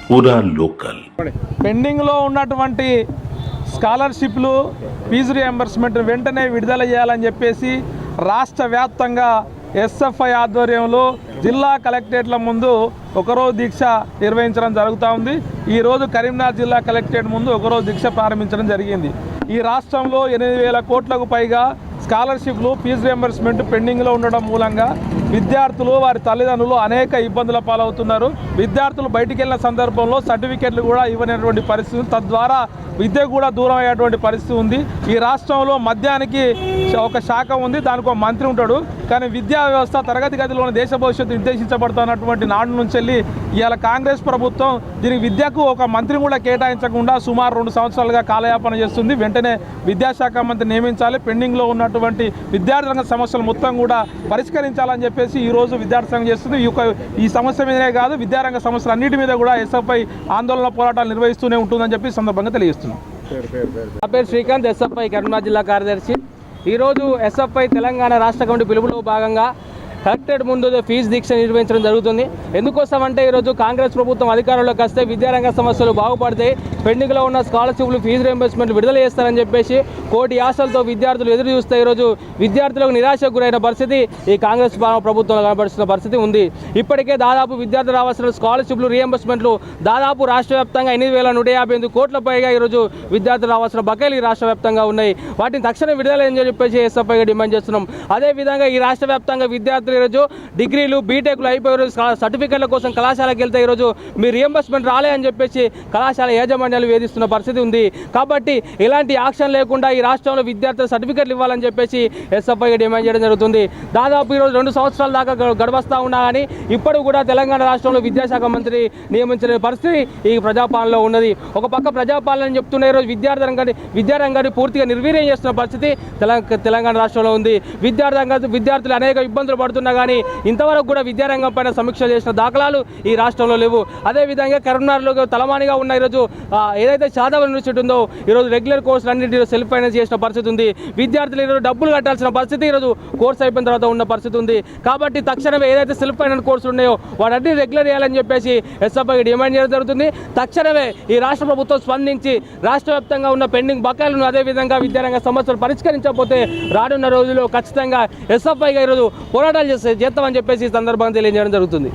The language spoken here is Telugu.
పూరా లోకల్. పెండింగ్లో ఉన్నటువంటి స్కాలర్షిప్లు ఫీజు రియంబర్స్మెంట్ వెంటనే విడుదల చేయాలని చెప్పేసి రాష్ట్ర వ్యాప్తంగా ఎస్ఎఫ్ఐ ఆధ్వర్యంలో జిల్లా కలెక్టరేట్ల ముందు ఒకరోజు దీక్ష నిర్వహించడం జరుగుతూ ఉంది. ఈరోజు కరీంనగర్ జిల్లా కలెక్టరేట్ ముందు ఒకరోజు దీక్ష ప్రారంభించడం జరిగింది. ఈ రాష్ట్రంలో 8,000 కోట్లకు పైగా స్కాలర్షిప్లు ఫీజు రియంబర్స్మెంట్ పెండింగ్లో ఉండడం మూలంగా విద్యార్థులు వారి తల్లిదండ్రులు అనేక ఇబ్బందుల పాలవుతున్నారు. విద్యార్థులు బయటికి వెళ్ళిన సందర్భంలో సర్టిఫికెట్లు కూడా ఇవ్వనటువంటి పరిస్థితి, తద్వారా విద్య కూడా దూరం అయ్యేటువంటి పరిస్థితి ఉంది. ఈ రాష్ట్రంలో మద్యానికి ఒక శాఖ ఉంది, దానికి ఒక మంత్రి ఉంటాడు. కానీ విద్యా వ్యవస్థ తరగతి గదిలోని దేశ భవిష్యత్తు నిర్దేశించబడుతున్నటువంటి నాడు నుంచి వెళ్ళి ఇవాళ కాంగ్రెస్ ప్రభుత్వం దీనికి విద్యకు ఒక మంత్రి కూడా కేటాయించకుండా సుమారు 2 సంవత్సరాలుగా కాలయాపన చేస్తుంది. వెంటనే విద్యాశాఖ మంత్రి నియమించాలి, పెండింగ్లో ఉన్నటువంటి విద్యార్థి రంగ సమస్యలు మొత్తం కూడా పరిష్కరించాలని చెప్పేసి ఈరోజు విద్యార్థి సంఘం చేస్తుంది. ఈ సమస్య మీదనే కాదు, విద్యారంగ సమస్యలు అన్నిటి మీద కూడా ఎస్ఎఫ్ఐ ఆందోళన పోరాటాలు నిర్వహిస్తూనే ఉంటుందని చెప్పి సందర్భంగా తెలియజేస్తున్నాం. నా పేరు శ్రీకాంత్, ఎస్ఎఫ్ఐ కరీంనగర్ జిల్లా కార్యదర్శి. ఈరోజు ఎస్ఎఫ్ఐ తెలంగాణ రాష్ట్ర కమిటీ పిలుపులో భాగంగా కలెక్టరేట్ ముందు ఫీజు దీక్ష నిర్వహించడం జరుగుతుంది. ఎందుకోసం అంటే ఈరోజు కాంగ్రెస్ ప్రభుత్వం అధికారంలోకి వస్తే విద్యారంగ సమస్యలు బాగుపడతాయి, పెండింగ్లో ఉన్న స్కాలర్షిప్లు ఫీజు రియంబర్స్మెంట్ విడుదల చేస్తారని చెప్పేసి కోటి ఆశలతో విద్యార్థులు ఎదురు చూస్తే ఈరోజు విద్యార్థులకు నిరాశకు గురైన పరిస్థితి ఈ కాంగ్రెస్ ప్రభుత్వం కనబడుతున్న పరిస్థితి ఉంది. ఇప్పటికే దాదాపు విద్యార్థులు రావాల్సిన స్కాలర్షిప్లు రియంబర్స్మెంట్లు దాదాపు రాష్ట్ర వ్యాప్తంగా 8,158 కోట్ల పైగా ఈరోజు విద్యార్థులు రావాల్సిన బకాయిలు ఈ రాష్ట్ర వ్యాప్తంగా ఉన్నాయి. వాటిని తక్షణం విడుదల అని చెప్పేసి ఎస్ఎఫ్ఐగా డిమాండ్ చేస్తున్నాం. అదేవిధంగా ఈ రాష్ట్ర వ్యాప్తంగా విద్యార్థులు ఈరోజు డిగ్రీలు బీటెక్లు అయిపోయి సర్టిఫికెట్ల కోసం కళాశాలకు వెళ్తే ఈరోజు మీ రియంబర్స్మెంట్ రాలే అని చెప్పేసి కళాశాల యాజమాన్యాలు వేధిస్తున్న పరిస్థితి ఉంది. కాబట్టి ఇలాంటి యాక్షన్ లేకుండా ఈ రాష్ట్రంలో విద్యార్థులు సర్టిఫికెట్లు ఇవ్వాలని చెప్పేసి ఎస్ఎఫ్ఐ డిమాండ్ చేయడం జరుగుతుంది. దాదాపు ఈరోజు 2 సంవత్సరాల దాకా గడవస్తా ఉన్నా కానీ ఇప్పుడు కూడా తెలంగాణ రాష్ట్రంలో విద్యాశాఖ మంత్రి నియమించిన పరిస్థితి ఈ ప్రజాపాలనలో ఉన్నది. ఒక పక్క ప్రజాపాలన చెప్తున్న ఈరోజు విద్యారంగాన్ని పూర్తిగా నిర్వీర్యం చేస్తున్న పరిస్థితి తెలంగాణ రాష్ట్రంలో ఉంది. విద్యార్థులు అనేక ఇబ్బందులు పడుతున్నా కానీ ఇంతవరకు కూడా విద్యారంగం పైన సమీక్ష చేసిన దాఖలాలు ఈ రాష్ట్రంలో లేవు. అదేవిధంగా కరీంనగర్లో తలమానిగా ఉన్న ఈరోజు ఏదైతే శాదాబ్ యూనివర్సిటీ ఉందో ఈరోజు రెగ్యులర్ కోర్సులు అన్నింటి సెల్ఫ్ ఫైనాన్స్ చేసిన పరిస్థితి ఉంది. విద్యార్థులు ఈరోజు డబ్బులు కట్టాల్సిన పరిస్థితి ఈరోజు కోర్సు అయిపోయిన తర్వాత ఉన్న పరిస్థితి ఉంది. కాబట్టి తక్షణమే ఏదైతే సెల్ఫ్ ఫైనాన్స్ కోర్సులు ఉన్నాయో వాటన్ని రెగ్యులర్ చేయాలని చెప్పేసి ఎస్ఎఫ్ఐ డిమాండ్ చేయడం జరుగుతుంది. తక్షణమే ఈ రాష్ట్ర ప్రభుత్వం స్పందించి రాష్ట్ర వ్యాప్తంగా ఉన్న పెండింగ్ బకాయిలను అదేవిధంగా విద్యారంగ సమస్యలు పరిష్కరించకపోతే రానున్న రోజుల్లో ఖచ్చితంగా ఎస్ఎఫ్ఐగా ఈరోజు పోరాటాలు చేస్తామని చెప్పేసి ఈ సందర్భంగా తెలియజేయడం జరుగుతుంది.